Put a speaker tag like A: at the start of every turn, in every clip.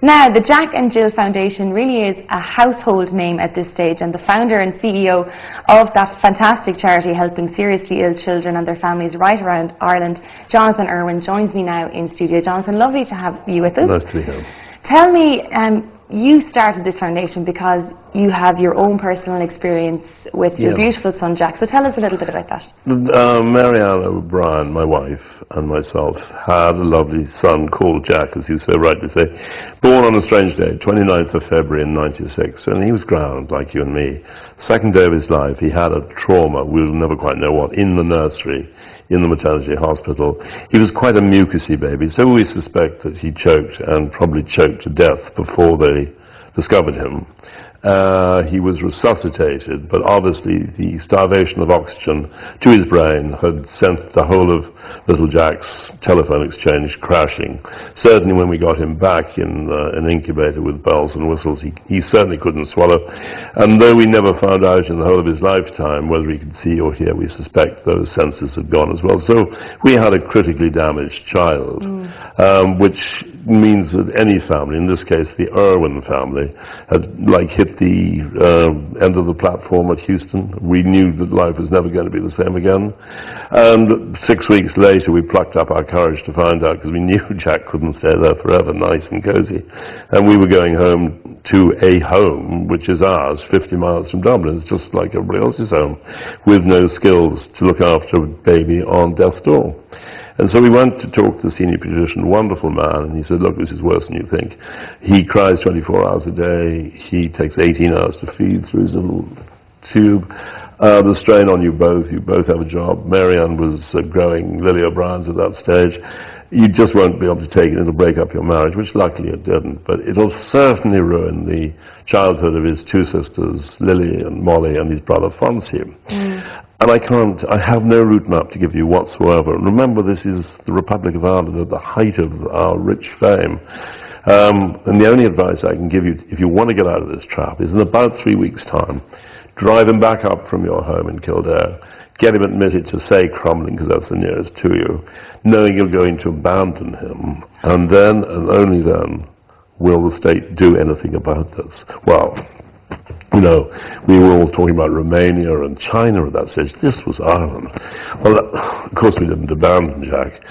A: Now, the Jack and Jill Foundation really is a household name at this stage, and the founder and CEO of that fantastic charity helping seriously ill children and their families right around Ireland, Jonathan Irwin, joins me now in studio. Jonathan, lovely to have you with us.
B: Nice to be here.
A: Tell me, you started this foundation because you have your own personal experience with your beautiful son Jack, so tell us a little bit about that.
B: Marianne O'Brien, my wife, and myself had a lovely son called Jack, as you so rightly say, born on a strange day, 29th of February in '96, and he was ground like you and me. Second day of his life, he had a trauma, we'll never quite know what, in the nursery, in the maternity hospital. He was quite a mucousy baby, so we suspect that he choked and probably choked to death before they discovered him. He was resuscitated, but obviously the starvation of oxygen to his brain had sent the whole of little Jack's telephone exchange crashing. Certainly when we got him back in an incubator with bells and whistles, he certainly couldn't swallow. And though we never found out in the whole of his lifetime whether he could see or hear, we suspect those senses had gone as well. So we had a critically damaged child, which means that any family, in this case the Irwin family, had hit the end of the platform at Houston. We knew that life was never going to be the same again. And 6 weeks later we plucked up our courage to find out, because we knew Jack couldn't stay there forever, nice and cozy. And we were going home to a home, which is ours, 50 miles from Dublin. It's just like everybody else's home, with no skills to look after a baby on death's door. And so we went to talk to the senior pediatrician, wonderful man, and he said, look, this is worse than you think. He cries 24 hours a day. He takes 18 hours to feed through his little tube. The strain on you both have a job. Marianne was growing Lily O'Brien's at that stage. You just won't be able to take it. It'll break up your marriage, which luckily it didn't. But it'll certainly ruin the childhood of his two sisters, Lily and Molly, and his brother Fonzie. And I have no route map to give you whatsoever. And remember, this is the Republic of Ireland at the height of our rich fame. And the only advice I can give you, if you want to get out of this trap, is in about 3 weeks' time, drive him back up from your home in Kildare, get him admitted to, say, Crumlin, because that's the nearest to you, knowing you're going to abandon him. And then, and only then, will the state do anything about this. Well, you know, we were all talking about Romania and China at that stage. This was Ireland. Well, of course we didn't abandon Jack,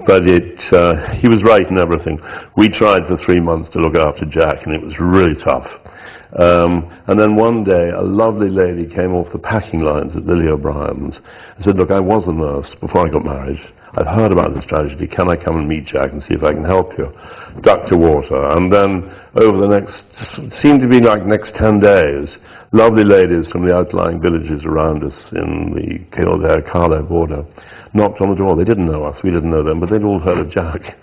B: but he was right in everything. We tried for 3 months to look after Jack, and it was really tough. And then one day, a lovely lady came off the packing lines at Lily O'Brien's and said, look, I was a nurse before I got married. I've heard about this tragedy. Can I come and meet Jack and see if I can help you? Duck to water. And then over the seemed to be like next 10 days, lovely ladies from the outlying villages around us in the Kildare-Carlow border knocked on the door. They didn't know us, we didn't know them, but they'd all heard of Jack.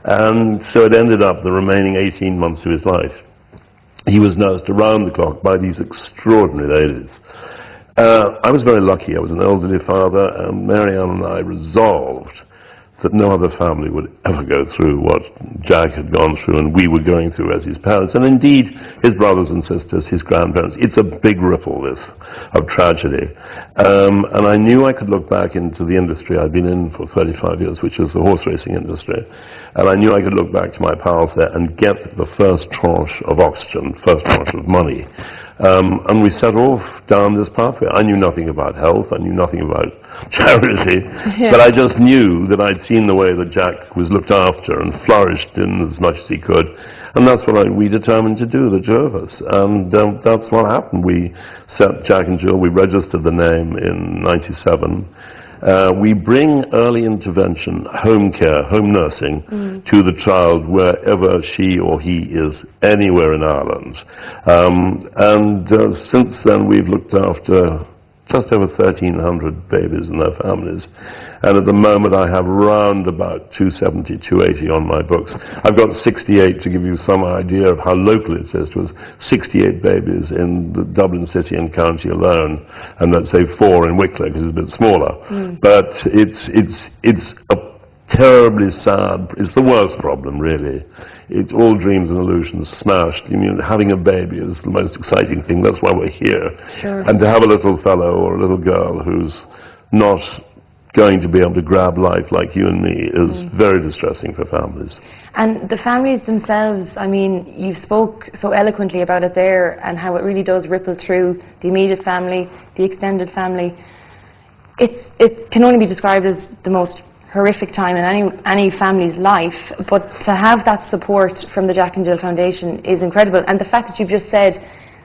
B: And so it ended up the remaining 18 months of his life. He was nursed around the clock by these extraordinary ladies. I was very lucky. I was an elderly father, and Marianne and I resolved that no other family would ever go through what Jack had gone through and we were going through as his parents, and indeed his brothers and sisters, his grandparents. It's a big ripple, this, of tragedy. And I knew I could look back into the industry I'd been in for 35 years, which is the horse racing industry, and I knew I could look back to my pals there and get the first tranche of oxygen, first tranche of money. And we set off down this pathway. I knew nothing about health, I knew nothing about charity, but I just knew that I'd seen the way that Jack was looked after and flourished in as much as he could, and that's what we determined to do, the two of us. And that's what happened. We set Jack and Jill, we registered the name in '97. We bring early intervention, home care, home nursing to the child wherever she or he is, anywhere in Ireland. Since then we've looked after just over 1,300 babies and their families. And at the moment I have round about 270, 280 on my books. I've got 68 to give you some idea of how local it is. It was 68 babies in the Dublin city and county alone, and let's say 4 in Wicklow because it's a bit smaller. But it's a terribly sad, it's the worst problem really. It's all dreams and illusions smashed. You mean, having a baby is the most exciting thing, that's why we're here. And to have a little fellow or a little girl who's not going to be able to grab life like you and me is very distressing for families.
A: And the families themselves, I mean, you spoke so eloquently about it there and how it really does ripple through the immediate family, the extended family. It can only be described as the most horrific time in any family's life, but to have that support from the Jack and Jill Foundation is incredible. And the fact that you've just said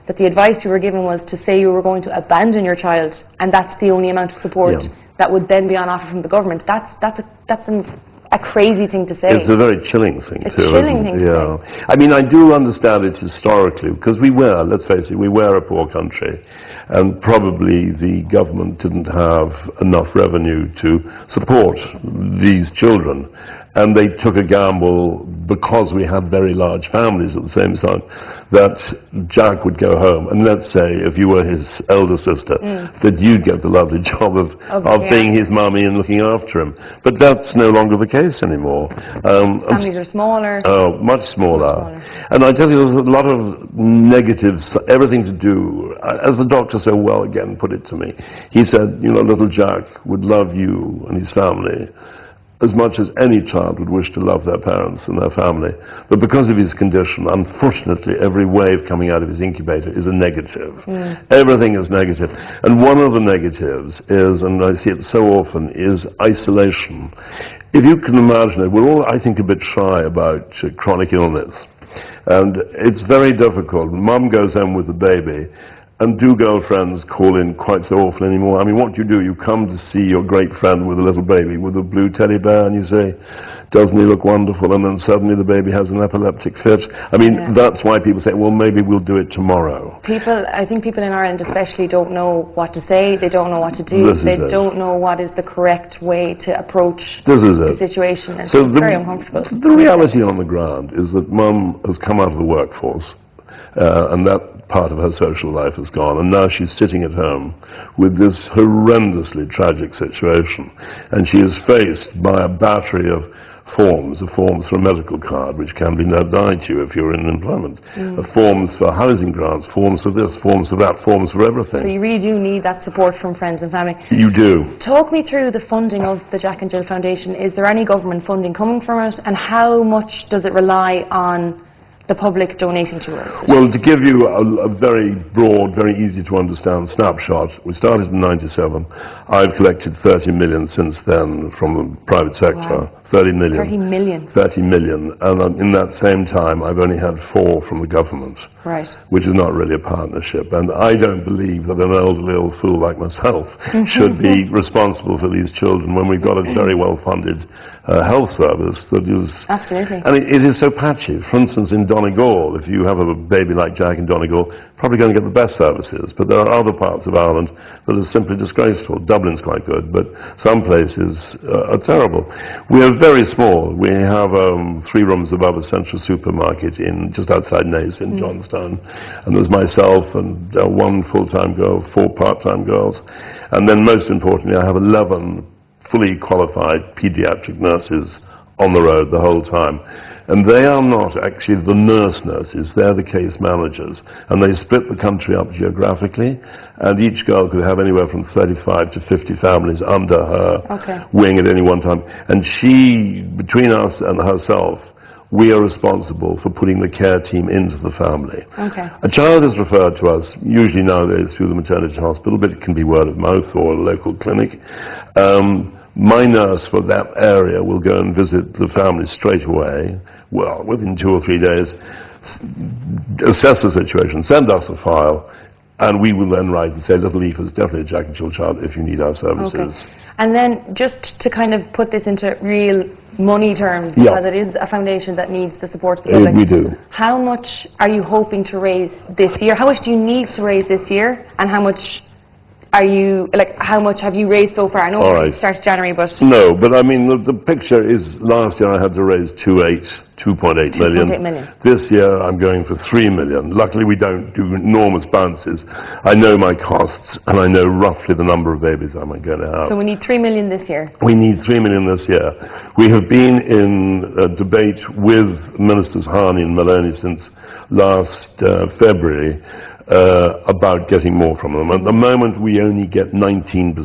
A: that the advice you were given was to say you were going to abandon your child, and that's the only amount of support that would then be on offer from the government, that's a crazy thing to say.
B: It's a very chilling thing
A: to
B: say. I mean, I do understand it historically, because we were, let's face it, we were a poor country, and probably the government didn't have enough revenue to support these children. And they took a gamble, because we had very large families at the same time, that Jack would go home, and let's say if you were his elder sister, that you'd get the lovely job of being his mummy and looking after him. But that's no longer the case anymore.
A: Families are smaller.
B: Oh, much smaller. And I tell you, there's a lot of negatives, everything to do, as the doctor so well again put it to me. He said, you know, little Jack would love you and his family as much as any child would wish to love their parents and their family. But because of his condition, unfortunately, every wave coming out of his incubator is a negative. Everything is negative. And one of the negatives is, and I see it so often, is isolation. If you can imagine it, we're all, I think, a bit shy about chronic illness. And it's very difficult. Mum goes home with the baby, and do girlfriends call in quite so often anymore? I mean, what do? You come to see your great friend with a little baby, with a blue teddy bear, and you say, doesn't he look wonderful? And then suddenly the baby has an epileptic fit. I mean, that's why people say, well, maybe we'll do it tomorrow.
A: I think people in Ireland especially don't know what to say, they don't know what to do, they don't know what is the correct way to approach the situation. And so it's very uncomfortable.
B: The reality on the ground is that Mum has come out of the workforce, and that part of her social life is gone, and now she's sitting at home with this horrendously tragic situation, and she is faced by a battery of forms for a medical card, which can be denied to you if you're in employment, forms for housing grants, forms for this, forms for that, forms for everything.
A: So you really do need that support from friends and family.
B: You do.
A: Talk me through the funding of the Jack and Jill Foundation. Is there any government funding coming from it, and how much does it rely on the public donating to it?
B: Well, to give you a very broad, very easy to understand snapshot, we started in '97. I've collected 30 million since then from the private sector. Wow. 30 million.
A: 30 million.
B: 30 million. And in that same time, I've only had 4 from the government.
A: Right.
B: Which is not really a partnership. And I don't believe that an elderly old fool like myself should be responsible for these children when we've got a very well-funded health service that is...
A: Absolutely.
B: And it is so patchy. For instance, in Donegal, if you have a baby like Jack in Donegal, probably going to get the best services. But there are other parts of Ireland that are simply disgraceful. Dublin's quite good, but some places are terrible. We are very small. We have 3 rooms above a central supermarket in just outside Naas in Johnstone. And there's myself and 1 full-time girl, 4 part-time girls. And then most importantly, I have 11 fully qualified pediatric nurses on the road the whole time. And they are not actually the nurses, they're the case managers. And they split the country up geographically, and each girl could have anywhere from 35 to 50 families under her wing at any one time. And she, between us and herself, we are responsible for putting the care team into the family. A child is referred to us, usually nowadays through the maternity hospital, but it can be word of mouth or a local clinic. My nurse for that area will go and visit the family straight away, well, within 2 or 3 days, assess the situation, send us a file, and we will then write and say, little Eve is definitely a Jack and Jill child if you need our services.
A: And then just to kind of put this into real money terms, because it is a foundation that needs the support of the public.
B: We do.
A: How much are you hoping to raise this year? How much do you need to raise this year, and how much are you, how much have you raised so far? I know it starts January, but...
B: No, but I mean, the picture is, last year I had to raise 2.8 million. This year I'm going for 3 million. Luckily we don't do enormous bounces. I know my costs, and I know roughly the number of babies I'm going to have.
A: So we need 3 million this year?
B: We need 3 million this year. We have been in a debate with Ministers Harney and Maloney since last February, about getting more from them. At the moment, we only get 19%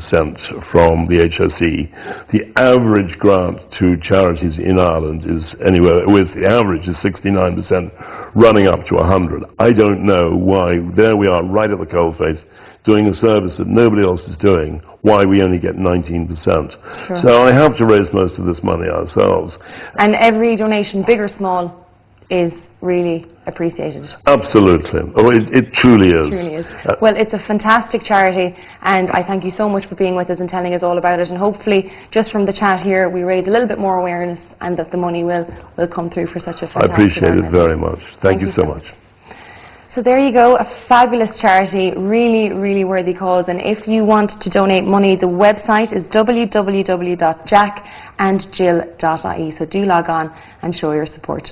B: from the HSE. The average grant to charities in Ireland is anywhere, the average is 69%, running up to 100. I don't know why, there we are right at the coalface, doing a service that nobody else is doing, why we only get 19%.
A: Sure.
B: So I have to raise most of this money ourselves.
A: And every donation, big or small, is really appreciated.
B: Absolutely. Oh, it truly is.
A: It truly is. Well, it's a fantastic charity, and I thank you so much for being with us and telling us all about it. And hopefully, just from the chat here, we raise a little bit more awareness, and that the money will come through for such a fantastic
B: I appreciate it very much. Thank you so much.
A: So there you go, a fabulous charity, really, really worthy cause. And if you want to donate money, the website is www.jackandjill.ie. So do log on and show your support.